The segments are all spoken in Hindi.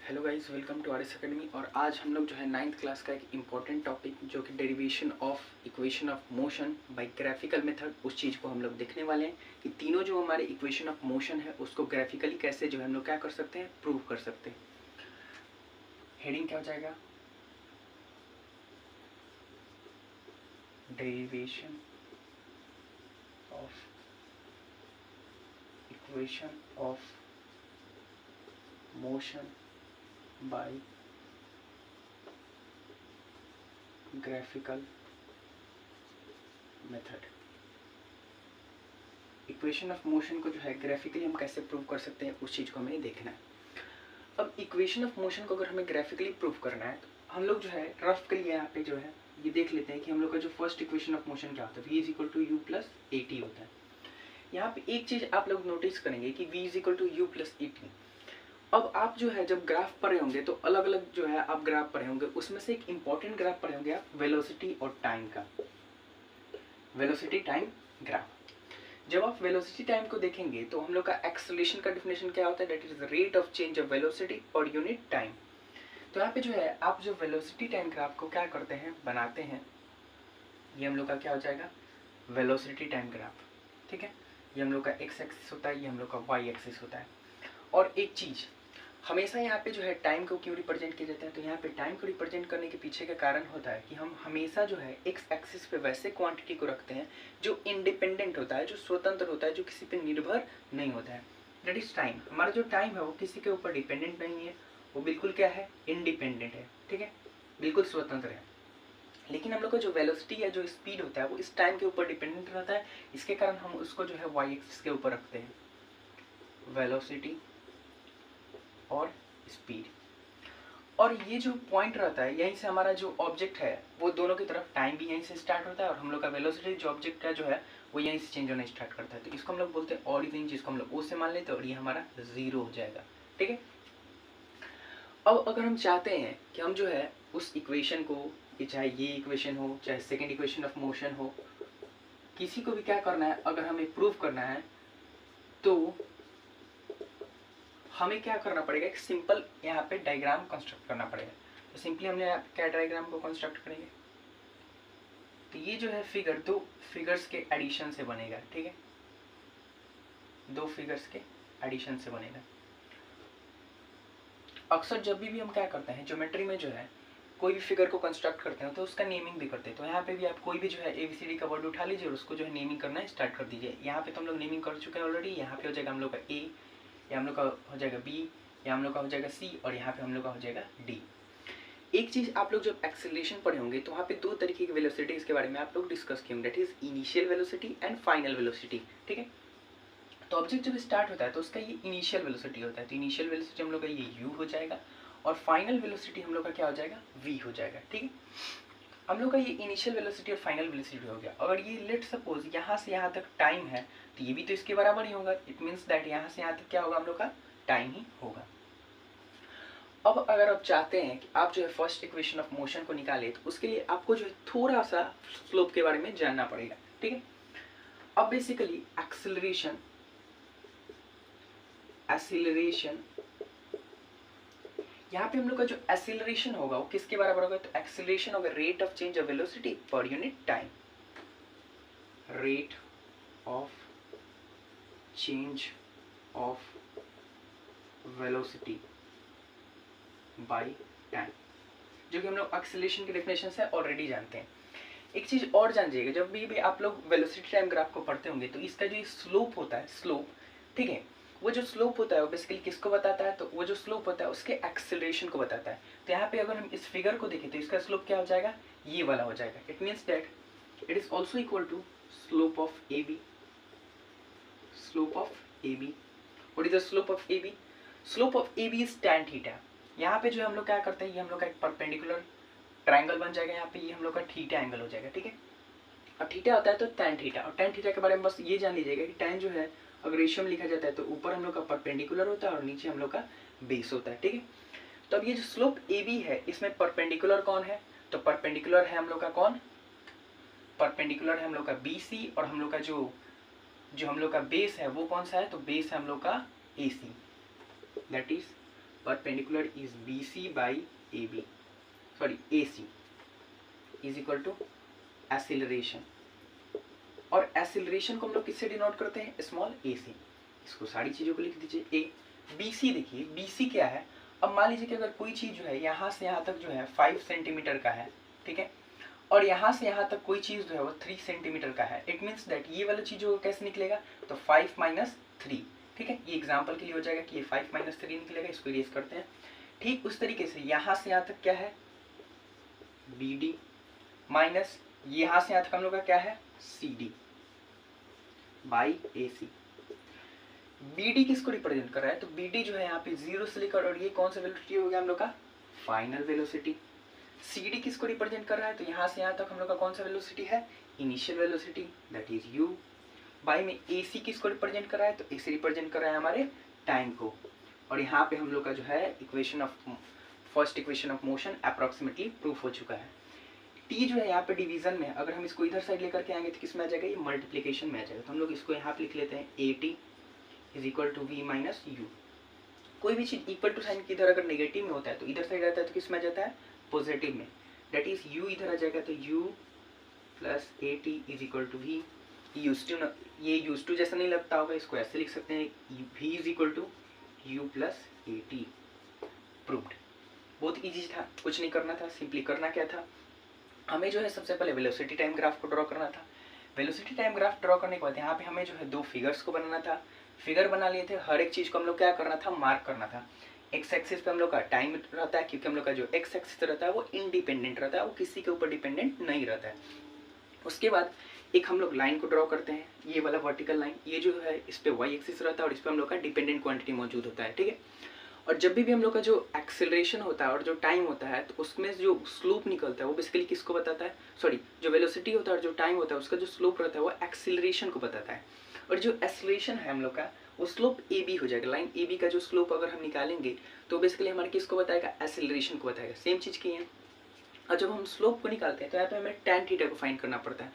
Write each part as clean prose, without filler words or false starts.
Hello guys, welcome to RS Academy. और आज हम लोग जो है 9th क्लास का एक इम्पॉर्टेंट टॉपिक जो कि derivation of equation of motion by graphical method, उस चीज़ को हम लोग देखने वाले हैं कि तीनों जो हमारे इक्वेशन ऑफ मोशन है उसको ग्राफिकली कैसे जो है हम लोग क्या कर सकते हैं, प्रूव कर सकते हैं। हेडिंग क्या हो जाएगा? Derivation of equation of motion by graphical method. Equation of motion को जो है ग्राफिकली हम कैसे प्रूव कर सकते हैं, उस चीज़ को हमें देखना है। अब इक्वेशन ऑफ मोशन को अगर हमें ग्राफिकली प्रूव करना है तो हम लोग जो है रफ के लिए यहाँ पे जो है ये देख लेते हैं कि हम लोग का जो फर्स्ट इक्वेशन ऑफ मोशन क्या होता है, v is equal to U plus A T होता है। यहाँ पे एक चीज़ आप लोग नोटिस करेंगे कि v is equal to U plus A T. अब आप जो है जब ग्राफ पढ़े होंगे तो अलग अलग जो है आप ग्राफ पढ़े होंगे, उसमें से एक इंपॉर्टेंट ग्राफ पढ़े होंगे आप वेलोसिटी और टाइम का, वेलोसिटी टाइम ग्राफ। जब आप वेलोसिटी टाइम को देखेंगे तो हम लोग का एक्सेलरेशन का डिफिनेशन क्या होता है, that is rate of change of velocity per unit time. तो यहाँ पे जो है आप जो वेलोसिटी टाइम ग्राफ को क्या करते हैं, बनाते हैं, ये हम लोग का क्या हो जाएगा, वेलोसिटी टाइम ग्राफ। ठीक है, ये हम लोग का एक्स एक्सिस होता है, ये हम लोग का वाई एक्सिस होता है। और एक चीज़ हमेशा यहाँ पे जो है टाइम को क्यों रिप्रेजेंट किया जाता है, तो यहाँ पे टाइम को रिप्रेजेंट करने के पीछे का कारण होता है कि हम हमेशा जो है एक्स एक्सिस पे वैसे क्वांटिटी को रखते हैं जो इंडिपेंडेंट होता है, जो स्वतंत्र होता है, जो किसी पे निर्भर नहीं होता है। That is time. हमारा जो टाइम है वो किसी के ऊपर डिपेंडेंट नहीं है, वो बिल्कुल क्या है, इंडिपेंडेंट है। ठीक है, बिल्कुल स्वतंत्र है। लेकिन हम लोग का जो वेलोसिटी है, जो स्पीड होता है, वो इस टाइम के ऊपर डिपेंडेंट रहता है। इसके कारण हम उसको जो है वाई एक्सिस के ऊपर रखते हैं, वेलोसिटी और स्पीड। और ये जो पॉइंट रहता है, यहीं से हमारा जो ऑब्जेक्ट है वो दोनों की तरफ टाइम भी यहीं से स्टार्ट होता है, और हम लोग का वेलोसिटी जो ऑब्जेक्ट का जो है वो यहीं से चेंज होना स्टार्ट करता है। तो इसको हम लोग बोलते हैं ओरिजिन, जिसको हम लोग ओ से मान लेते हैं, और ये हमारा जीरो हो जाएगा। ठीक है, अब अगर हम चाहते हैं कि हम जो है उस इक्वेशन को, चाहे ये इक्वेशन हो चाहे सेकेंड इक्वेशन ऑफ मोशन हो, किसी को भी क्या करना है, अगर हमें प्रूव करना है तो हमें क्या करना पड़ेगा, एक सिंपल यहाँ पे डायग्राम कंस्ट्रक्ट करना पड़ेगा। तो सिंपली हमने क्या डायग्राम को कंस्ट्रक्ट करेंगे, तो ये जो है फिगर दो फिगर्स के एडिशन से बनेगा। ठीक है, दो फिगर्स के एडिशन से बनेगा। अक्सर जब भी हम क्या करते हैं ज्योमेट्री में जो है कोई भी फिगर को कंस्ट्रक्ट करते हैं तो उसका नेमिंग भी करते हैं। तो यहाँ पे भी आप कोई भी जो है ABCD का वर्ड उठा लीजिए और उसको जो है नेमिंग करना स्टार्ट कर दीजिए। यहाँ पे तो हम लोग नेमिंग कर चुके हैं ऑलरेडी। यहाँ पे हो जाएगा हम लोग का A, या हम लोग का हो जाएगा B, या हम लोग का हो जाएगा C, और यहाँ पे हम लोग का हो जाएगा D। एक चीज़ आप लोग जब एक्सेलरेशन पढ़े होंगे तो वहाँ पे दो तरीके की वेलोसिटीज के बारे में आप लोग डिस्कस किए होंगे, that is initial velocity and final velocity. ठीक है, तो ऑब्जेक्ट जब स्टार्ट होता है तो उसका ये इनिशियल वेलोसिटी होता है, तो इनिशियल वेलोसिटी हम लोग का ये u हो जाएगा, और फाइनल वेलोसिटी हम लोग का क्या हो जाएगा, v हो जाएगा। ठीक है, हम लोग का ये इनिशियल वेलोसिटी और फाइनल वेलोसिटी हो गया। अगर ये लेट सपोज यहाँ से यहाँ तक टाइम है तो ये भी तो इसके बराबर ही होगा। इट मीन्स दैट यहाँ से यहाँ तक क्या होगा, हम लोग का टाइम ही होगा। अब अगर आप चाहते हैं कि आप जो है फर्स्ट इक्वेशन ऑफ मोशन को निकालें तो उसके लिए आपको जो है थोड़ा सा स्लोप के बारे में जानना पड़ेगा। ठीक है, अब बेसिकली एक्सेलरेशन यहाँ पे हम लोग का जो एक्सेलरेशन होगा वो किसके बराबर होगा, तो एक्सेलरेशन होगा rate of change of velocity per unit time, rate of change of velocity by time, जो कि हम लोग एक्सेलरेशन के डेफिनेशन से ऑलरेडी जानते हैं। एक चीज और जानिएगा, जब भी आप लोग वेलोसिटी टाइम ग्राफ को पढ़ते होंगे तो इसका जो स्लोप होता है, स्लोप, ठीक है, वो जो स्लोप होता है वो बेसिकली किसको बताता है, तो वो जो स्लोप होता है उसके एक्सेलरेशन को बताता है। तो यहाँ पे अगर हम इस फिगर को देखें तो इसका स्लोप क्या हो जाएगा, ये वाला हो जाएगा। It means that it is also equal to slope of A B, slope of A B. What is the slope of A B, slope of A B is tan theta. यहाँ पे जो हम लोग क्या करते हैं, ये हम लोग का एक परपेंडिकुलर ट्राइंगल बन जाएगा, यहाँ पे ये हम लोग का थीटा एंगल हो जाएगा। ठीक है, और थीटा होता है तो tan थीटा, और tan थीटा के बारे में बस ये जान लीजिएगा कि tan जो है अगर रेशियो में लिखा जाता है तो ऊपर हम लोग का परपेंडिकुलर होता है और नीचे हम लोग का बेस होता है। ठीक है, तो अब ये जो स्लोप ए बी है इसमें परपेंडिकुलर कौन है, तो परपेंडिकुलर है हम लोग का कौन, परपेंडिकुलर है हम लोग का BC, और हम लोग का जो हम लोग का बेस है वो कौन सा है, तो बेस है हम लोग का AC, that is perpendicular is BC by AB, sorry AC is equal to acceleration. और एक्सीलरेशन को हम लोग किससे डिनोट करते हैं? Small AC। इसको सारी चीज़ों को लिख दीजिए। ए BC, देखिए BC क्या है। अब मान लीजिए कि अगर कोई चीज़ जो है यहाँ से यहाँ तक जो है 5 सेंटीमीटर का है, ठीक है, और यहाँ से यहाँ तक कोई चीज़ जो है वो 3 सेंटीमीटर का है, इट मीन्स दैट ये वाला चीज़ जो कैसे निकलेगा? तो 5 माइनस 3, ठीक है, ये एग्जाम्पल के लिए हो जाएगा कि ये 5 माइनस 3 निकलेगा। इसको इरेज करते हैं। ठीक उस तरीके से यहाँ से यहाँ तक क्या है? BD माइनस यहाँ से यहाँ तक हम लोग का क्या है? CD by AC। BD किसको रिप्रेजेंट कर रहा है? तो BD जो है यहाँ पे 0 से लेकर, और ये कौन सा वेलोसिटी हो गया हम लोग का? Final velocity. CD किसको रिप्रेजेंट कर रहा है? तो यहाँ से यहाँ तक हम लोग का कौन सा वेलोसिटी है? Initial velocity, that is U। By में AC किसको रिप्रेजेंट कर रहा है? तो AC रिप्रेजेंट कर रहा है हमारे टाइम को। और यहाँ पे हम लोग का जो है equation of first equation of motion approximately proof हो चुका है। T जो है यहाँ पे डिवीजन में, अगर हम इसको इधर साइड लेकर के आएंगे तो किस में आ जाएगा? ये मल्टीप्लीकेशन में आ जाएगा। तो हम लोग इसको यहाँ पे लिख लेते हैं AT is equal to V minus U। कोई भी चीज इक्वल टू साइन की इधर अगर नेगेटिव में होता है तो इधर साइड आता है तो किस में आ जाता है? पॉजिटिव में। दैट इज U इधर आ जाएगा तो U plus AT is equal to V। ये यूज टू जैसा नहीं लगता होगा, इसको ऐसे लिख सकते हैं V is equal to U plus AT। Proved. बहुत ईजी था, कुछ नहीं करना था। सिंपली करना क्या था, हमें जो है सबसे पहले वेलोसिटी टाइम ग्राफ को ड्रॉ करना था। वेलोसिटी टाइम ग्राफ ड्रॉ करने के बाद यहाँ पे हमें जो है दो फिगर्स को बनाना था। फिगर बना लिए थे, हर एक चीज़ को हम लोग क्या करना था? मार्क करना था। एक्स एक्सिस पे हम लोग का टाइम रहता है, क्योंकि हम लोग का जो एक्स एक्सिस रहता है वो इंडिपेंडेंट रहता है, वो किसी के ऊपर डिपेंडेंट नहीं रहता है। उसके बाद एक हम लोग लाइन को ड्रॉ करते हैं, ये वाला वर्टिकल लाइन, ये जो है इस पे वाई एक्सिस रहता है और इस पे हम लोग का डिपेंडेंट क्वांटिटी मौजूद होता है, ठीक है। और जब भी हम लोग का जो एक्सेलरेशन होता है और जो टाइम होता है तो उसमें जो स्लोप निकलता है वो बेसिकली किसको बताता है? सॉरी, जो वेलोसिटी होता है और जो टाइम होता है उसका जो स्लोप रहता है वो एक्सेलरेशन को बताता है। और जो एक्सेलरेशन है हम लोग का वो स्लोप AB हो जाएगा। लाइन AB का जो स्लोप अगर हम निकालेंगे तो बेसिकली हमारे किसको बताएगा? एक्सेलरेशन को बताएगा। सेम चीज़ की है। और जब हम स्लोप को निकालते हैं तो यहाँ पे हमें tan थीटा को फाइंड करना पड़ता है।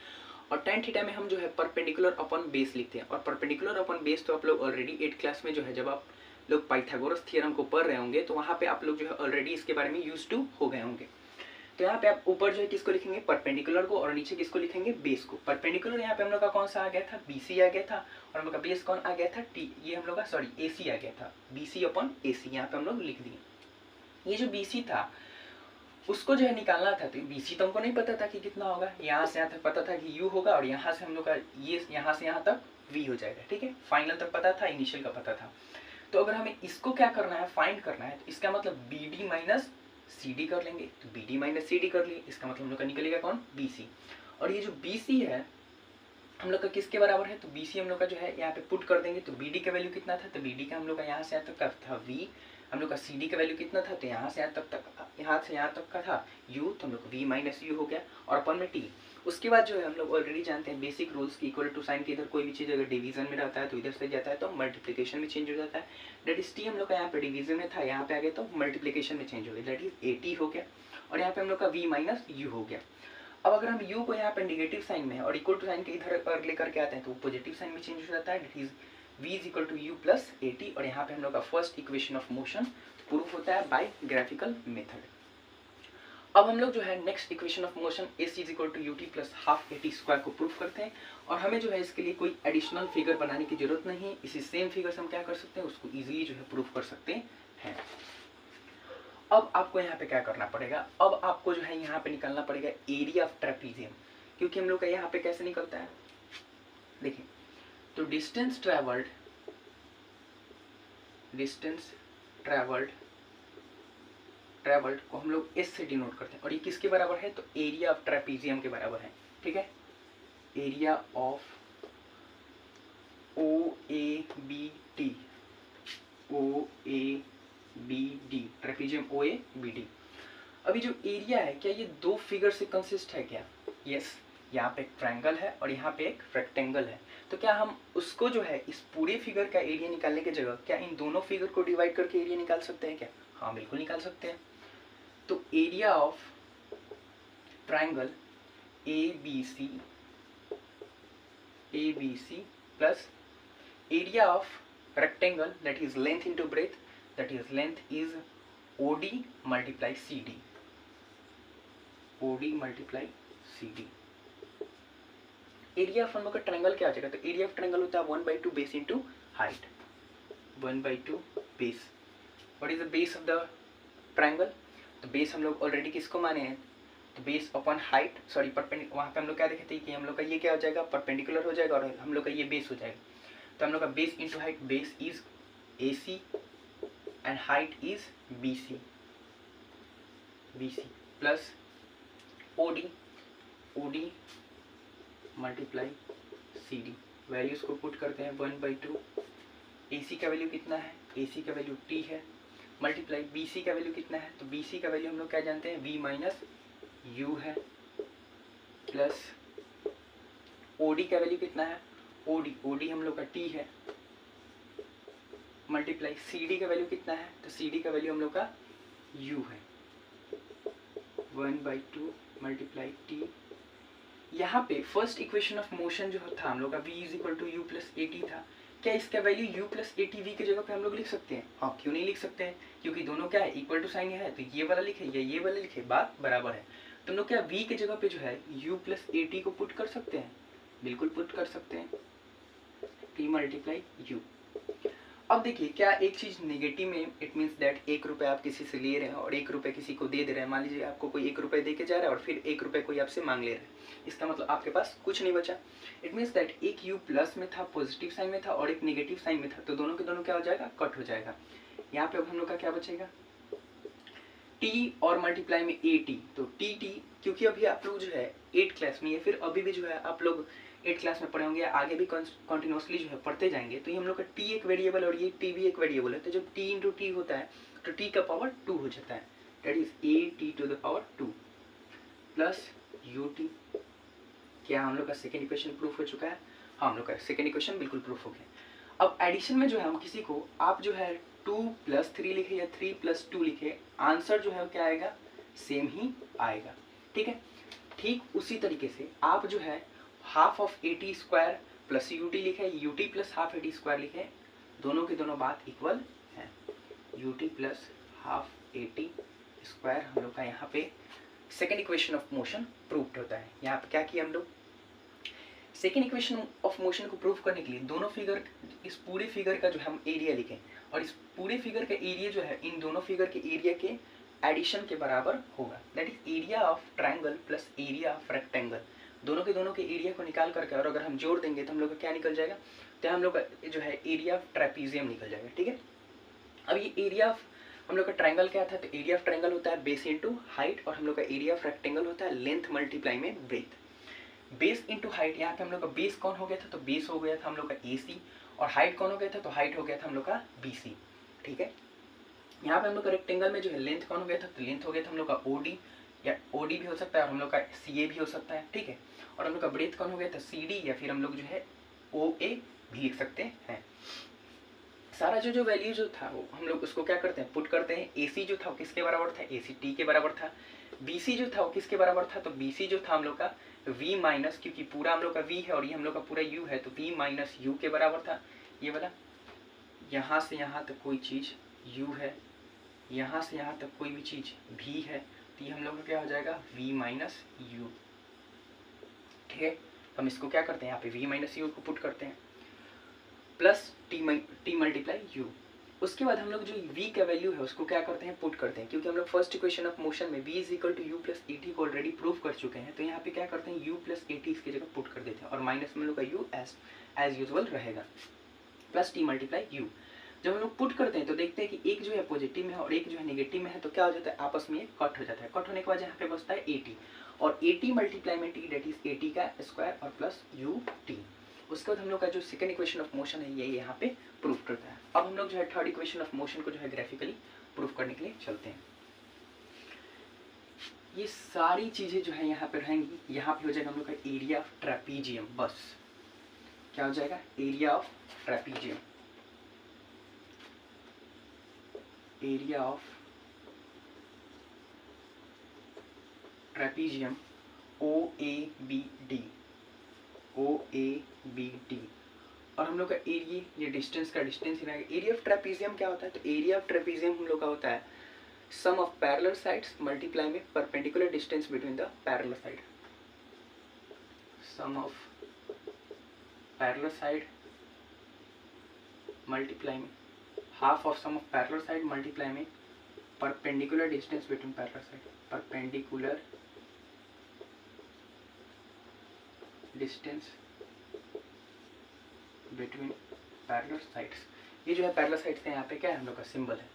और tan थीटा में हम जो है परपेंडिकुलर अपॉन बेस लिखते हैं। और परपेंडिकुलर अपॉन बेस तो आप लोग ऑलरेडी 8th क्लास में जो है जब आप लोग पाइथागोरस थ्योरम को पढ़ रहे होंगे तो वहाँ पे आप लोग जो है ऑलरेडी इसके बारे में यूज टू हो गए होंगे। तो यहाँ पे आप ऊपर जो है किसको लिखेंगे? परपेंडिकुलर को, और नीचे किसको लिखेंगे? बेस को। परपेंडिकुलर यहाँ पे हम लोग का कौन सा आ गया था? BC आ गया था। और हम लोग का बेस कौन आ गया था? T। ये हम लोग का सॉरी AC आ गया था। BC अपॉन AC यहाँ पे हम लोग लिख दिए। ये जो BC था उसको जो है निकालना था, तो BC तो हमको नहीं पता था कि कितना होगा। यहाँ से यहाँ तक पता था कि U होगा, और यहाँ से हम लोग का ये यहाँ से यहाँ तक V हो जाएगा, ठीक है। फाइनल तक पता था, इनिशियल का पता था। तो अगर हमें इसको क्या करना है? फाइंड करना है, तो इसका मतलब BD माइनस CD कर लेंगे। तो BD माइनस CD कर लिए, इसका मतलब हम लोग का निकलेगा कौन? BC। और ये जो BC है हम लोग का किसके बराबर है? तो BC हम लोग का जो है यहाँ पे पुट कर देंगे। तो BD का वैल्यू कितना था? तो BD का हम लोग का यहाँ से यहाँ तक का था V। हम लोग का CD का वैल्यू कितना था? तो यहाँ से यहाँ तक का था U। तो हम लोग V माइनस U हो गया, और अपन में T। उसके बाद जो है हम लोग ऑलरेडी जानते हैं बेसिक रूल्स की, इक्वल टू साइन के इधर कोई भी चीज़ अगर डिवीजन में रहता है तो इधर से जाता है तो मल्टीप्लिकेशन में चेंज हो जाता है। दैट इज T हम लोग का यहाँ पे डिवीजन में था, यहाँ पे आ गया तो मल्टीप्लिकेशन में चेंज हो गया, दैट इज AT हो गया। और यहाँ पे हम लोग का V माइनस U हो गया। अब अगर हम U को यहाँ पे नेगेटिव साइन में और इक्वल टू साइन के इधर लेकर के आते हैं तो पॉजिटिव साइन में चेंज हो जाता है, that is V is equal to U plus AT। और यहाँ पे हम लोग का first equation of motion proof होता है बाय ग्राफिकल मेथड। अब हम लोग जो है next equation of motion AC is equal to UT plus half AT square को प्रूफ करते हैं। और हमें जो है इसके लिए कोई एडिशनल फिगर बनाने की जरूरत नहीं है, इसी सेम फिगर से हम क्या कर सकते हैं? उसको इजीली जो है प्रूफ कर सकते हैं। अब आपको यहाँ पे क्या करना पड़ेगा? अब आपको जो है यहाँ पे निकालना पड़ेगा एरिया ऑफ ट्रेपीजियम, क्योंकि हम लोग का यहाँ पे कैसे निकलता है देखिए। तो डिस्टेंस ट्रेवल्ड को हम लोग S से डिनोट करते हैं, और ये किसके बराबर है? तो एरिया ऑफ ट्रेपीजियम के बराबर है, ठीक है। Area of OABD trapezium OABD। अभी जो एरिया है क्या ये दो फिगर से कंसिस्ट है क्या? यस, यहाँ पे एक ट्रायंगल है और यहाँ पे एक रेक्टेंगल है। तो क्या हम उसको जो है इस पूरे फिगर का एरिया निकालने की जगह क्या इन दोनों फिगर को डिवाइड करके एरिया निकाल सकते हैं क्या? हाँ, बिल्कुल निकाल सकते हैं। तो area of triangle ABC plus area of rectangle that is length into breadth that is length is OD multiply CD, OD multiply CD। Area of हम लोग का ट्रायंगल क्या आ जाएगा, तो एरिया ऑफ ट्रायंगल होता है 1/2 base into height, 1/2 base. What is the base of the triangle, तो बेस हम लोग ऑलरेडी किसको माने हैं, तो base upon height, sorry perpendicular, वहाँ पे हम लोग क्या देखे थे कि हम लोग का ये क्या हो जाएगा, परपेंडिकुलर हो जाएगा और हम लोग का ये बेस हो जाएगा। तो हम लोग का base into height, base is AC and height is BC plus OD multiply CD। Values को पुट करते हैं 1/2, AC का वैल्यू कितना है, AC का वैल्यू T है, मल्टीप्लाई BC का वैल्यू कितना है, तो BC का वैल्यू हम लोग क्या जानते हैं, V माइनस U है, प्लस OD का वैल्यू कितना है, OD हम लोग का T है, मल्टीप्लाई CD का वैल्यू कितना है, तो CD का वैल्यू हम लोग का U है, 1/2 मल्टीप्लाई T। यहाँ पे फर्स्ट इक्वेशन ऑफ मोशन जो था हम लोग का V is equal to U plus AT था, क्या इसका value U plus AT V की जगह पे हम लोग लिख सकते हैं, हाँ क्यों नहीं लिख सकते हैं, क्योंकि दोनों क्या है, इक्वल टू साइन है, तो ये वाला लिखे या ये वाला लिखे, बात बराबर है। तो हम लोग क्या V की जगह पे जो है U प्लस AT को पुट कर सकते हैं, बिल्कुल पुट कर सकते हैं, T मल्टीप्लाई U। अब देखिए क्या एक चीज नेगेटिव में, इट मीन्स दैट 1 रुपये आप किसी से ले रहे हैं और 1 रुपये किसी को दे रहे हैं, मान लीजिए आपको कोई 1 रुपये दे के जा रहा है और फिर 1 रुपये कोई आपसे मांग ले रहा है, इसका मतलब आपके पास कुछ नहीं बचा। इट मीन्स दैट एक U प्लस में था, पॉजिटिव साइन में था, और एक नेगेटिव साइन में था, तो दोनों के दोनों क्या हो जाएगा, कट हो जाएगा। यहाँ पे अब हम लोग का क्या बचेगा, T और मल्टीप्लाई में AT, तो TT, क्योंकि अभी आप लोग जो है 8 क्लास में, या फिर अभी भी जो है आप लोग 8 क्लास में पढ़े होंगे, आगे भी कंटिन्यूसली जो है पढ़ते जाएंगे, तो ये हम लोग का T एक वेरिएबल और ये T भी एक वेरिएबल है, तो जब T इंटू T होता है तो T का पावर 2 हो जाता है, that is AT to the power 2 plus UT। क्या हम लोग का सेकेंड इक्वेशन प्रूफ हो चुका है, हाँ हम लोग का सेकेंड इक्वेशन बिल्कुल प्रूफ हो गया। अब एडिशन में जो है हम किसी को, आप जो है 2 + 3 लिखे या 3 + 2 लिखे, आंसर जो है क्या आएगा, सेम ही आएगा, ठीक है। ठीक उसी तरीके से आप जो है half of AT square plus UT लिखे, UT plus half AT square लिखे, दोनों के दोनों बात इक्वल है, UT plus half AT square हम लोग का यहाँ पे second equation of motion proved होता है। यहाँ पे क्या किया हम लोग, सेकेंड इक्वेशन ऑफ मोशन को प्रूव करने के लिए दोनों फिगर, इस पूरे फिगर का जो हम एरिया लिखें, और इस पूरे फिगर का एरिया जो है इन दोनों फिगर के एरिया के एडिशन के बराबर होगा, that is area of triangle plus area of rectangle. दोनों के एरिया को निकाल करके और अगर हम जोड़ देंगे तो हम लोग का क्या निकल जाएगा, तो हम लोग का जो है एरिया ऑफ ट्रेपीजियम निकल जाएगा, ठीक है। अब ये एरिया ऑफ हम लोग का ट्रायंगल क्या था, तो एरिया ऑफ ट्रायंगल होता है बेस इंटू हाइट, और हम लोग का एरिया ऑफ रेक्टेंगल होता है लेंथ मल्टीप्लाई में ब्रेथ। बेस इंटू हाइट, यहाँ पे हम लोग का बेस कौन हो गया था, तो बेस हो गया था हम लोग का AC, और हाइट कौन हो गया था, तो हाइट हो गया था हम लोग का BC, ठीक है। यहाँ पे हम लोग का रेक्टेंगल में जो है लेंथ कौन हो गया था, तो लेंथ हो गया था हम लोग का OD, या OD भी हो सकता है और हम लोग का CA भी हो सकता है, ठीक है। और हम लोग का ब्रेथ कौन हो गया था, CD, या फिर हम लोग जो है OA भी लिख सकते हैं। सारा जो वैल्यू जो था वो हम लोग उसको क्या करते हैं, पुट करते हैं। AC जो था वो किसके बराबर था, AC T के बराबर था। BC जो था वो किसके बराबर था, तो BC जो था हम लोग का V माइनस, क्योंकि पूरा हम लोग का V है और ये हम लोग का पूरा U है, तो V माइनस U के बराबर था। ये वाला यहाँ से यहाँ तक कोई चीज़ U है, यहाँ से यहाँ तक कोई भी चीज़ V है, तो ये हम लोग का क्या हो जाएगा, V माइनस U, ठीक है। हम इसको क्या करते हैं, यहाँ पे V माइनस U को पुट करते हैं, प्लस T मल्टीप्लाई U। उसके बाद हम लोग जो V का वैल्यू है उसको क्या करते हैं, पुट करते हैं, क्योंकि हम लोग फर्स्ट इक्वेशन ऑफ मोशन में V is equal to U plus AT को ऑलरेडी प्रूव कर चुके हैं, तो यहाँ पे क्या करते हैं, U प्लस AT इसकी जगह पुट कर देते हैं, और माइनस में हम लोग का U एज यूजुअल रहेगा, प्लस T मल्टीप्लाई U। जब हम लोग पुट करते हैं तो देखते हैं कि एक जो है पॉजिटिव में है और एक जो है नेगेटिव में है, तो क्या हो जाता है, आपस में कट हो जाता है। कट होने के बाद यहाँ पे बचता है AT, और AT मल्टीप्लाई में T, डेट इज AT का स्क्वायर और प्लस UT। उसके बाद हम लोग का जो सेकंड इक्वेशन ऑफ मोशन है ये यहाँ पे प्रूव करता है। अब हम लोग जो है थर्ड इक्वेशन ऑफ मोशन को जो है ग्राफिकली प्रूव करने के लिए चलते हैं। ये सारी चीजें जो है यहाँ पे रहेंगी, यहाँ पे हो जाएगा हम लोग का एरिया ऑफ ट्रेपीजियम, बस क्या हो जाएगा, area of trapezium, area of trapezium OABD, OABD और हम लोग का एरिया, ये डिस्टेंस का डिस्टेंस ही रहेगा। एरिया ऑफ ट्रेपीजियम क्या होता है, तो एरिया ऑफ ट्रेपीजियम हम लोग का होता है sum of parallel sides multiply में perpendicular distance between the parallel side. Sum of parallel side multiply में half of sum of parallel side multiply में perpendicular distance between parallel side, perpendicular distance between parallel sides. ये जो है पैरेलल साइड्स का यहाँ पे क्या है हम लोग का सिंबल है,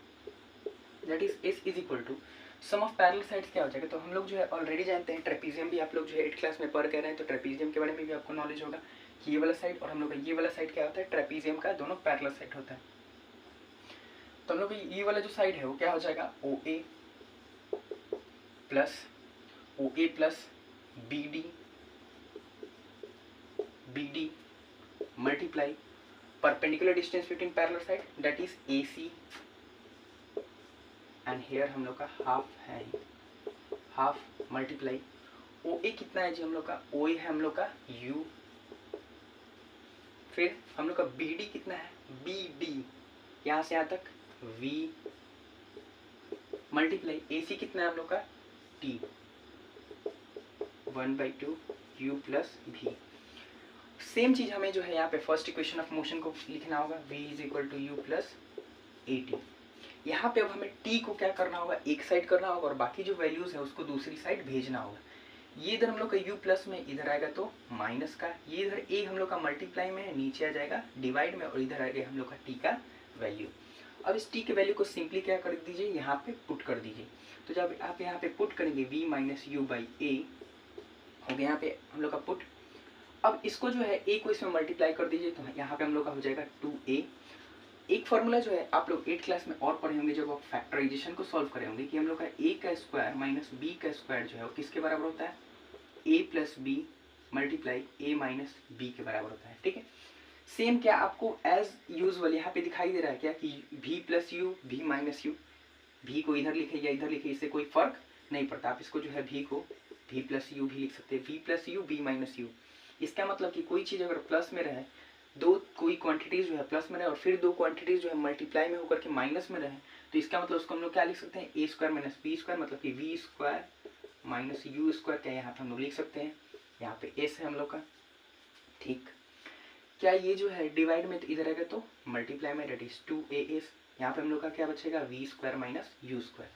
that is S is equal to sum of parallel sides क्या हो जाएगा। तो हम लोग जो है ऑलरेडी जानते हैं, ट्रेपीजियम भी आप लोग जो है 8th क्लास में पढ़ कर रहे हैं, तो ट्रेपीजियम के बारे में भी आपको नॉलेज होगा कि ये वाला साइड और हम लोग का ये वाला साइड क्या होता है, ट्रेपीजियम का दोनों पैरेलल साइड होता है। तो हम लोग ये वाला जो साइड है वो क्या हो जाएगा, O A plus B D multiply perpendicular distance between parallel side that is A C, and here हम लोग का हाफ है, हाफ मल्टीप्लाई ओ ए कितना है जी हम लोग का, ओ ए है हम लोग का यू, फिर हम लोग का बी डी कितना है, बी डी यहाँ से यहाँ तक वी, मल्टीप्लाई ए सी कितना है हम लोग का टी, 1/2 यू प्लस भी। सेम चीज हमें जो है यहाँ पे फर्स्ट इक्वेशन ऑफ मोशन को लिखना होगा, v is equal to U plus A T. यहाँ पे अब हमें t को क्या करना होगा, एक साइड करना होगा और बाकी जो वैल्यूज है उसको दूसरी साइड भेजना होगा। ये इधर हम लोग का u प्लस में, इधर आएगा तो माइनस का, ये इधर a हम लोग का मल्टीप्लाई में नीचे आ जाएगा डिवाइड में, और इधर आएगा हम लोग का t का वैल्यू। अब इस t के वैल्यू को सिंपली क्या कर दीजिए, यहाँ पे पुट कर दीजिए। तो जब आप यहाँ पे पुट करेंगे v माइनस यू बाई ए हो गया यहाँ पे हम लोग का पुट। अब इसको जो है a को इसमें मल्टीप्लाई कर दीजिए, तो यहाँ पे हम लोग का हो जाएगा 2a। एक फॉर्मूला जो है आप लोग 8th क्लास में और पढ़े होंगे जब आप फैक्टराइजेशन को सॉल्व करे होंगे, कि हम लोग का a का स्क्वायर माइनस b का स्क्वायर जो है वो किसके बराबर होता है, a plus B multiply a minus b के बराबर होता है। ठीक है, सेम क्या आपको एज यूजल यहाँ पे दिखाई दे रहा है क्या, कि v plus you v minus you, v को इधर लिखे या इधर लिखे इससे कोई फर्क नहीं पड़ता। आप इसको जो है v को v प्लस यू भी लिख सकते हैं, v plus you v minus you. इसका मतलब कि कोई चीज़ अगर प्लस में रहे, कोई क्वांटिटीज जो है प्लस में रहे और फिर दो क्वांटिटीज जो है मल्टीप्लाई में होकर के माइनस में रहे, तो इसका मतलब उसको हम लोग क्या लिख सकते हैं, A square minus B square, मतलब कि V square minus U square क्या यहाँ पे हम लोग लिख सकते हैं, यहाँ पे एस है हम लोग का। ठीक, क्या ये जो है डिवाइड में तो इधर आएगा तो मल्टीप्लाई में, डेट इज 2as। यहाँ पे हम लोग का क्या बचेगा, V square minus U square,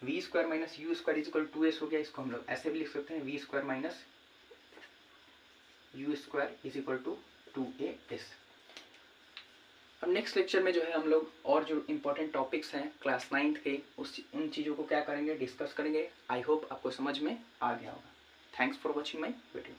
V square minus U square is equal 2s हो गया। इसको हम लोग ऐसे भी लिख सकते हैं, V square minus U square is equal to 2as। अब नेक्स्ट लेक्चर में जो है हम लोग और जो इम्पोर्टेंट टॉपिक्स हैं क्लास 9th के उन चीज़ों को क्या करेंगे, डिस्कस करेंगे। आई होप आपको समझ में आ गया होगा। Thanks for watching my video.